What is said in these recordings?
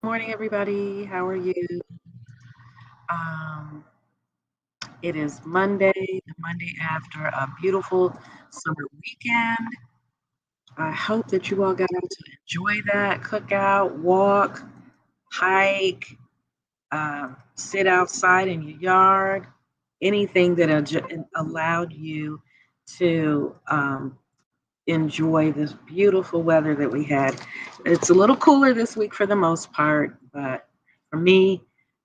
Morning, everybody. How are you? Um, it is Monday, the Monday after a beautiful summer weekend. I hope that you all got out to enjoy that, cook out, walk, hike, sit outside in your yard, anything that allowed you to enjoy this beautiful weather that we had. It's a little cooler this week for the most part, but for me,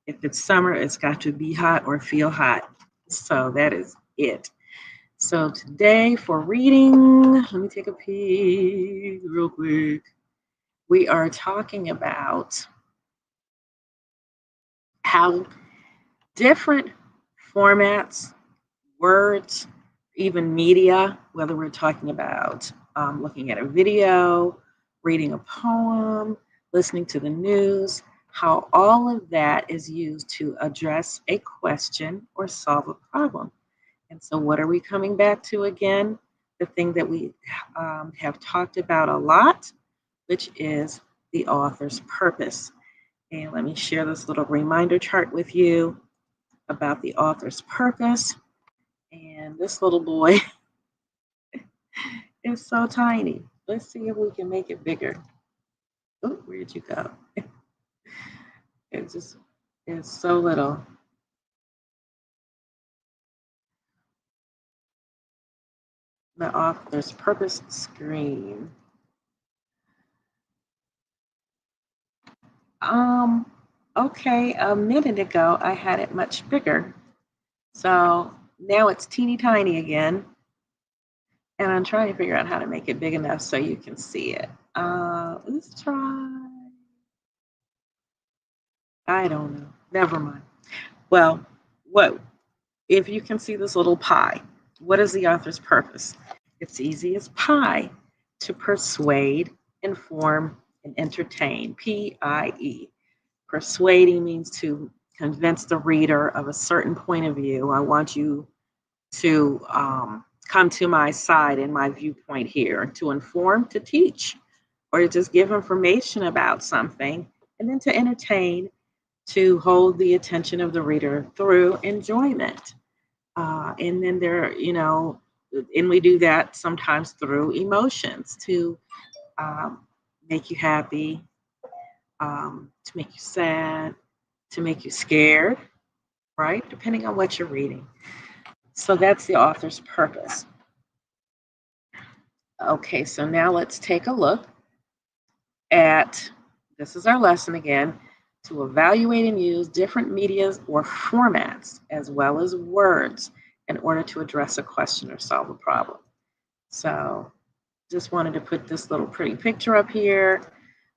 if it's summer, it's got to be hot or feel hot. So that is it. So today for reading, let me take a peek real quick. We are talking about how different formats, words, even media, whether we're talking about looking at a video, reading a poem, listening to the news, how all of that is used to address a question or solve a problem. And so, what are we coming back to again? The thing that we have talked about a lot, which is the author's purpose. And let me share this little reminder chart with you about the author's purpose. And this little boy is so tiny. Let's see if we can make it bigger. Oh, where'd you go? It just is so little. The author's purpose screen. Um, okay, a minute ago I had it much bigger. So now it's teeny tiny again. And I'm trying to figure out how to make it big enough so you can see it. Let's try. I don't know. Never mind. Well, what if you can see this little pie? What is the author's purpose? It's easy as pie to persuade, inform, and entertain. PIE. Persuading means to convince the reader of a certain point of view. I want you to come to my side in my viewpoint here, to inform, to teach, or to just give information about something, and then to entertain, to hold the attention of the reader through enjoyment. And then and we do that sometimes through emotions to make you happy, to make you sad, to make you scared, right? Depending on what you're reading. So that's the author's purpose. Okay, so now let's take a look at this is our lesson again to evaluate and use different medias or formats as well as words in order to address a question or solve a problem. So just wanted to put this little pretty picture up here,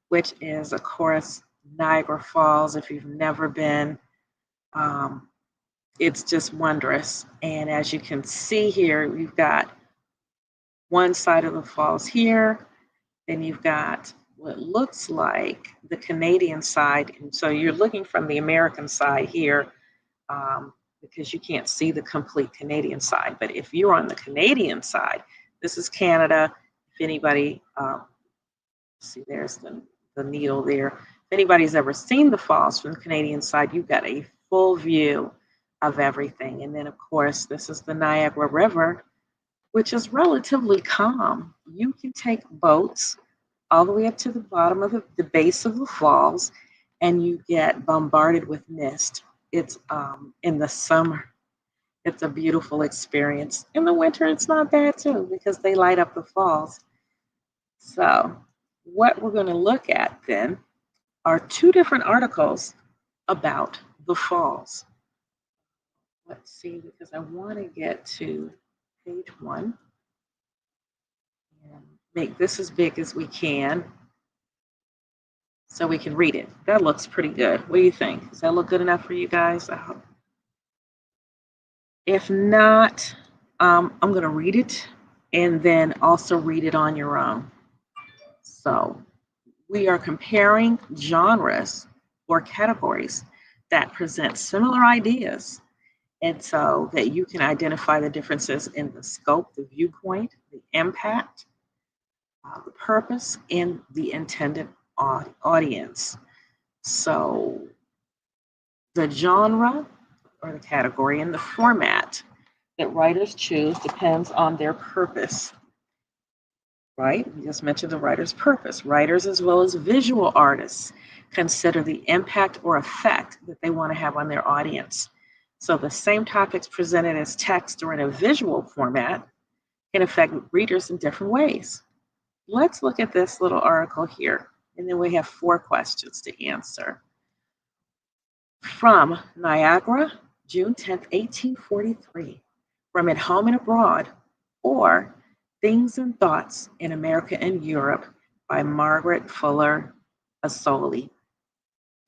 which is, of course, Niagara Falls. If you've never been, it's just wondrous. And as you can see here, we've got one side of the falls here, then you've got what looks like the Canadian side. And so you're looking from the American side here because you can't see the complete Canadian side. But if you're on the Canadian side, this is Canada. If anybody, see, there's the needle there. If anybody's ever seen the falls from the Canadian side, you've got a full view of everything. And then, of course, this is the Niagara River, which is relatively calm. You can take boats all the way up to the bottom of the base of the falls, and you get bombarded with mist. It's in the summer. It's a beautiful experience. In the winter, it's not bad too because they light up the falls. So, what we're going to look at then are two different articles about the falls. Let's see, because I want to get to page 1 and make this as big as we can so we can read it. That looks pretty good. What do you think? Does that look good enough for you guys? I hope. If not, I'm going to read it and then also read it on your own. So we are comparing genres or categories that present similar ideas, and so that you can identify the differences in the scope, the viewpoint, the impact, the purpose, and the intended audience. So the genre or the category and the format that writers choose depends on their purpose, right? We just mentioned the writer's purpose. Writers, as well as visual artists, consider the impact or effect that they want to have on their audience. So the same topics presented as text or in a visual format can affect readers in different ways. Let's look at this little article here, and then we have 4 questions to answer. From Niagara, June 10th, 1843, From At Home and Abroad, or Things and Thoughts in America and Europe by Margaret Fuller Asoli.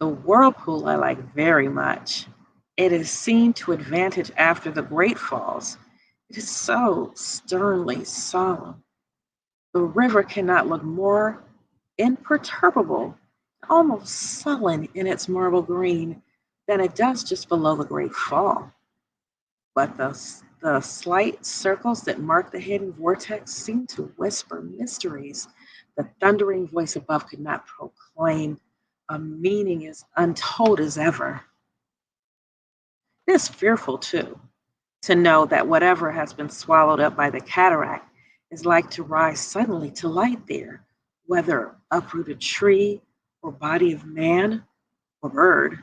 The Whirlpool I like very much. It is seen to advantage after the Great Falls. It is so sternly solemn. The river cannot look more imperturbable, almost sullen in its marble green, than it does just below the Great Fall. But the slight circles that mark the hidden vortex seem to whisper mysteries the thundering voice above could not proclaim, a meaning as untold as ever. It is fearful, too, to know that whatever has been swallowed up by the cataract is like to rise suddenly to light there, whether uprooted tree or body of man or bird.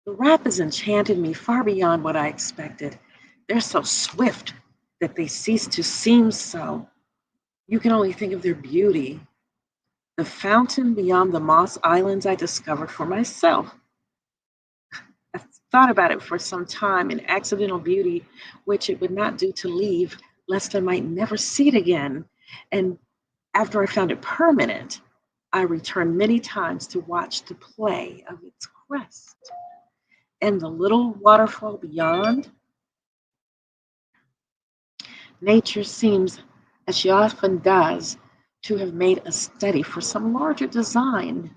The rapids enchanted me far beyond what I expected. They're so swift that they cease to seem so. You can only think of their beauty. The fountain beyond the Moss Islands I discovered for myself. I thought about it for some time, an accidental beauty which it would not do to leave, lest I might never see it again. And after I found it permanent, I returned many times to watch the play of its crest. And the little waterfall beyond, nature seems, as she often does, to have made a study for some larger design.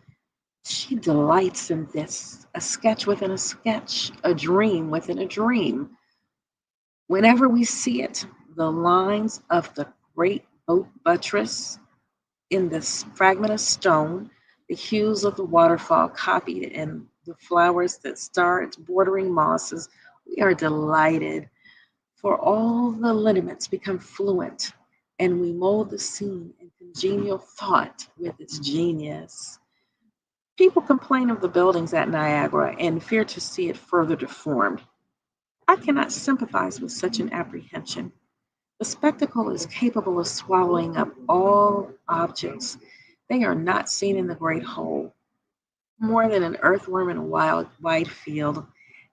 She delights in this, a sketch within a sketch, a dream within a dream. Whenever we see it, the lines of the great oak buttress in this fragment of stone, the hues of the waterfall copied in the flowers that star its bordering mosses, we are delighted, for all the lineaments become fluent, and we mold the scene in congenial thought with its genius. People complain of the buildings at Niagara and fear to see it further deformed. I cannot sympathize with such an apprehension. The spectacle is capable of swallowing up all objects. They are not seen in the great whole, more than an earthworm in a wide field.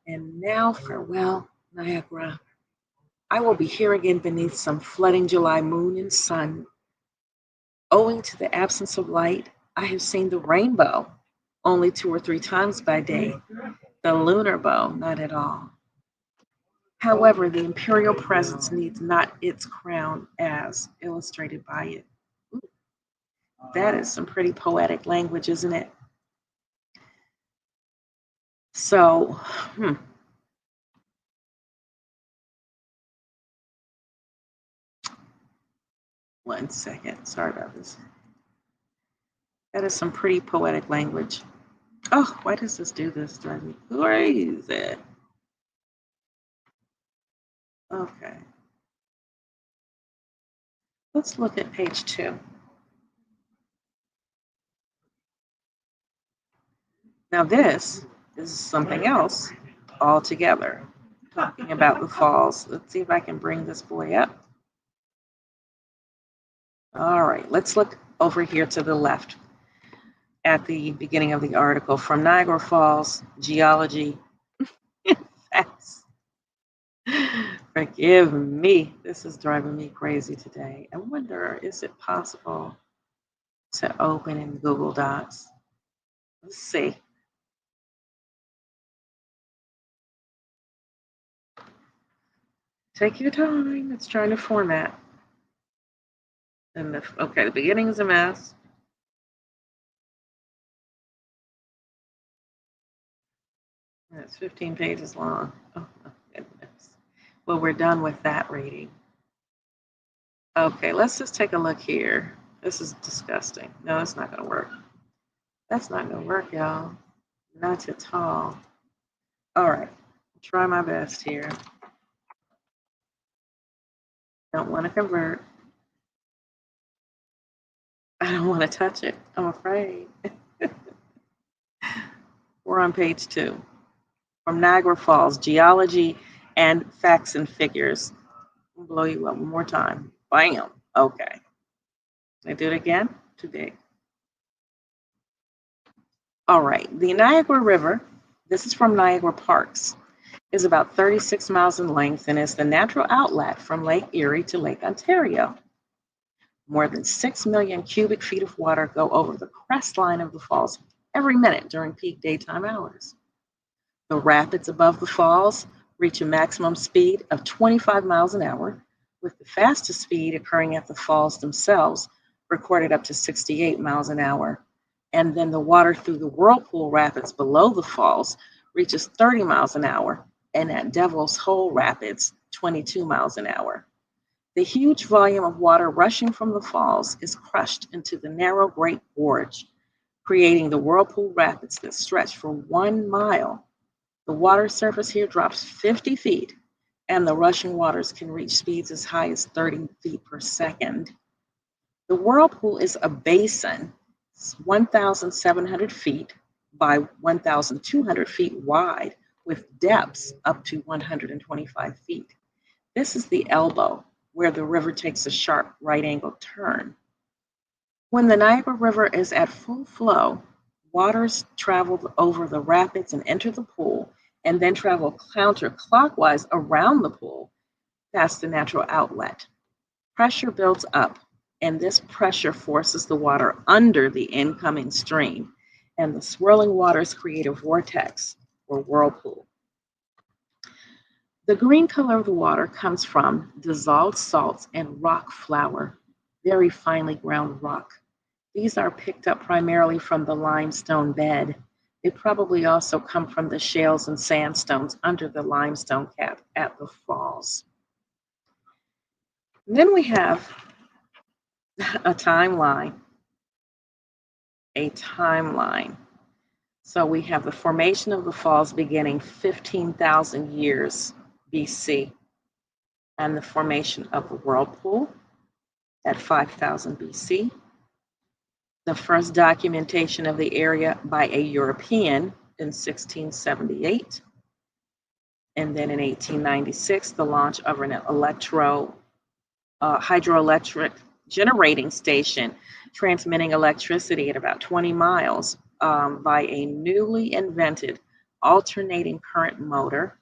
And now, farewell, Niagara. I will be here again beneath some flooding July moon and sun. Owing to the absence of light, I have seen the rainbow only 2 or 3 times by day, the lunar bow not at all. However, the imperial presence needs not its crown as illustrated by it. Ooh, that is some pretty poetic language, isn't it? So, one second. Sorry about this. That is some pretty poetic language. Oh, why does this do this? Drive me crazy. Okay, let's look at page 2. Now, this is something else altogether, talking about the falls. Let's see if I can bring this boy up. All right, let's look over here to the left at the beginning of the article. From Niagara Falls, geology. Facts. Forgive me. This is driving me crazy today. I wonder, is it possible to open in Google Docs? Let's see. Take your time. It's trying to format. And the beginning is a mess. And it's 15 pages long. Oh my goodness. Well, we're done with that reading. Okay, let's just take a look here. This is disgusting. No, it's not going to work. That's not gonna work, y'all. Not at all. All right, try my best here. Don't want to convert. I don't want to touch it. I'm afraid. We're on page 2. From Niagara Falls, Geology and Facts and Figures. I'll blow you up one more time. Bam. Okay. Can I do it again? Too big. All right. The Niagara River, this is from Niagara Parks, is about 36 miles in length and is the natural outlet from Lake Erie to Lake Ontario. More than 6 million cubic feet of water go over the crest line of the falls every minute during peak daytime hours. The rapids above the falls reach a maximum speed of 25 miles an hour, with the fastest speed occurring at the falls themselves, recorded up to 68 miles an hour. And then the water through the Whirlpool rapids below the falls reaches 30 miles an hour, and at Devil's Hole Rapids, 22 miles an hour. The huge volume of water rushing from the falls is crushed into the narrow Great Gorge, creating the Whirlpool Rapids that stretch for 1 mile. The water surface here drops 50 feet, and the rushing waters can reach speeds as high as 30 feet per second. The Whirlpool is a basin, 1,700 feet by 1,200 feet wide, with depths up to 125 feet. This is the elbow, where the river takes a sharp right-angled turn. When the Niagara River is at full flow, waters travel over the rapids and enter the pool, and then travel counterclockwise around the pool past the natural outlet. Pressure builds up, and this pressure forces the water under the incoming stream, and the swirling waters create a vortex or whirlpool. The green color of the water comes from dissolved salts and rock flour, very finely ground rock. These are picked up primarily from the limestone bed. They probably also come from the shales and sandstones under the limestone cap at the falls. And then we have a timeline. So we have the formation of the falls beginning 15,000 years BC, and the formation of the Whirlpool at 5,000 BC. The first documentation of the area by a European in 1678. And then in 1896, the launch of an hydroelectric generating station transmitting electricity at about 20 miles by a newly invented alternating current motor.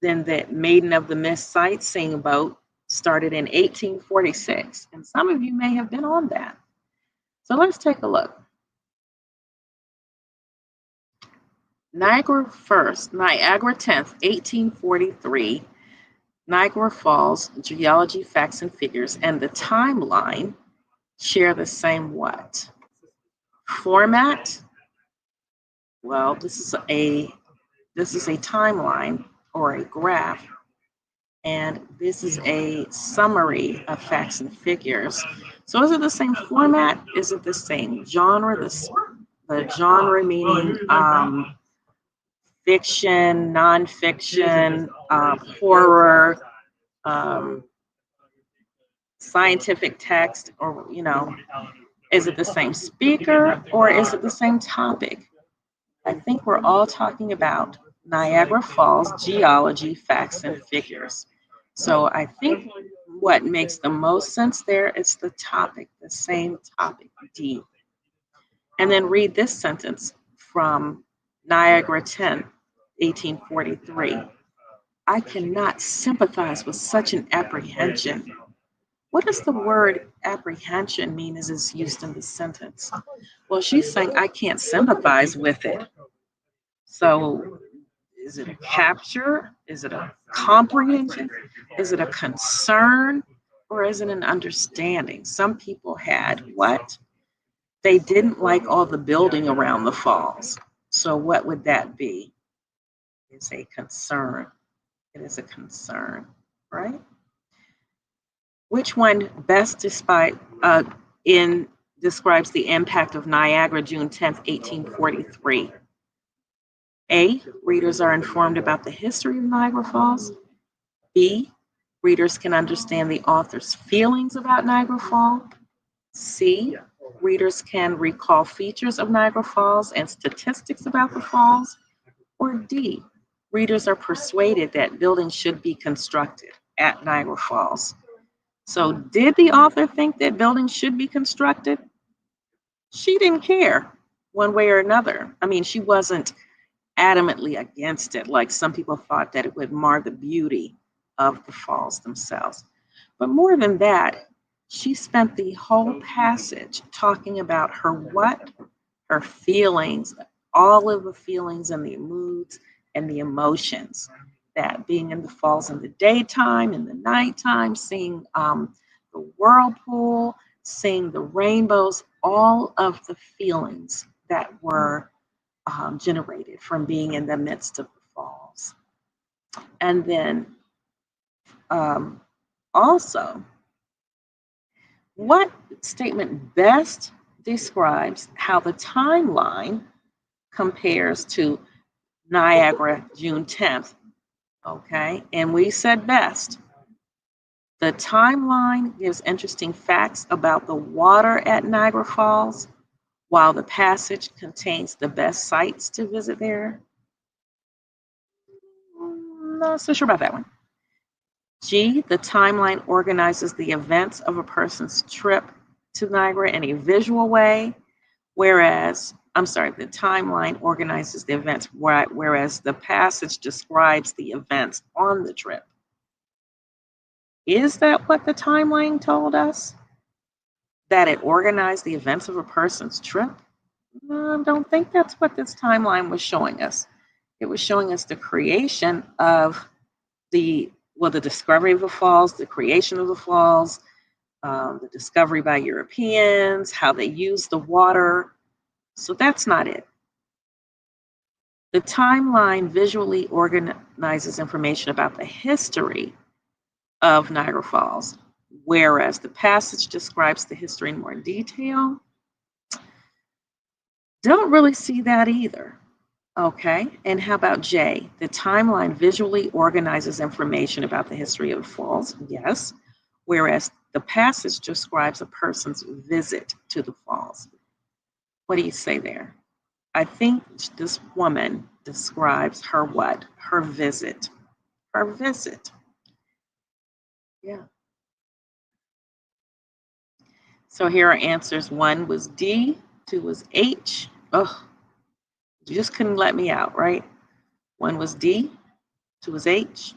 Then the Maiden of the Mist sightseeing boat started in 1846, and some of you may have been on that. So let's take a look. Niagara 10th, 1843, Niagara Falls, Geology, Facts and Figures, and the timeline share the same what? Format? Well, this is a timeline or a graph, and this is a summary of facts and figures. So is it the same format? Is it the same genre? The genre meaning fiction, nonfiction, horror, scientific text, or, is it the same speaker or is it the same topic? I think we're all talking about Niagara Falls, geology, facts, and figures. So I think what makes the most sense there is the topic, the same topic, D. And then read this sentence from Niagara 10, 1843. I cannot sympathize with such an apprehension. What does the word apprehension mean as it's used in the sentence? Well, she's saying I can't sympathize with it. So is it a capture? Is it a comprehension? Is it a concern? Or is it an understanding? Some people had what? They didn't like all the building around the falls. So what would that be? It's a concern. It is a concern, right? Which one best describes the impact of Niagara, June 10th, 1843? A, readers are informed about the history of Niagara Falls. B, readers can understand the author's feelings about Niagara Falls. C, readers can recall features of Niagara Falls and statistics about the falls. Or D, readers are persuaded that buildings should be constructed at Niagara Falls. So, did the author think that buildings should be constructed? She didn't care one way or another. I mean, she wasn't adamantly against it, like some people thought that it would mar the beauty of the falls themselves. But more than that, she spent the whole passage talking about her what? Her feelings, all of the feelings and the moods and the emotions that being in the falls in the daytime, in the nighttime, seeing the whirlpool, seeing the rainbows, all of the feelings that were generated from being in the midst of the falls. And then also, what statement best describes how the timeline compares to Niagara, June 10th? Okay, and we said best. The timeline gives interesting facts about the water at Niagara Falls, while the passage contains the best sites to visit there. Not so sure about that one. G, the timeline organizes the events of a person's trip to Niagara in a visual way, whereas, the timeline organizes the events, whereas the passage describes the events on the trip. Is that what the timeline told us? That it organized the events of a person's trip? I don't think that's what this timeline was showing us. It was showing us the creation of the discovery of the falls, the creation of the falls, the discovery by Europeans, how they used the water. So that's not it. The timeline visually organizes information about the history of Niagara Falls, whereas the passage describes the history in more detail. Don't really see that either. Okay, and how about J? The timeline visually organizes information about the history of the falls, yes, whereas the passage describes a person's visit to the falls. What do you say there? I think this woman describes her what? Her visit. Her visit. Yeah. So here are answers. 1 was D, 2 was H. Oh, you just couldn't let me out, right? 1 was D, 2 was H,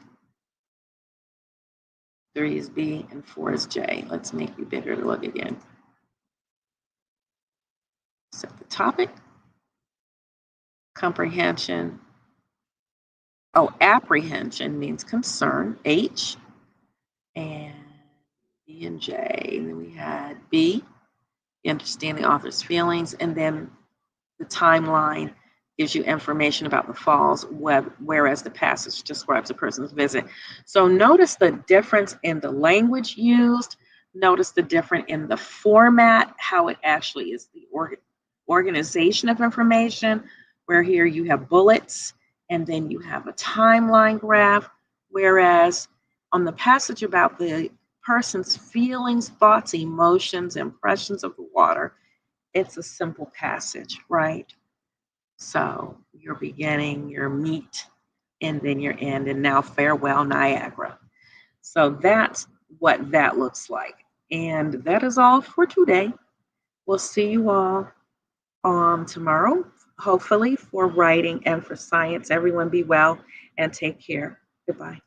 3 is B, and 4 is J. Let's make you bigger to look again. Set the topic. Comprehension. Oh, apprehension means concern, H, and B and J. And then we had B, understand the author's feelings, and then the timeline gives you information about the falls, whereas the passage describes a person's visit. So notice the difference in the language used. Notice the difference in the format, how it actually is the organization of information, where here you have bullets, and then you have a timeline graph, whereas on the passage about the person's feelings, thoughts, emotions, impressions of the water, it's a simple passage, right? So your beginning, your meet, and then your end, and now farewell Niagara. So that's what that looks like. And that is all for today. We'll see you all tomorrow, hopefully for writing and for science. Everyone be well and take care. Goodbye.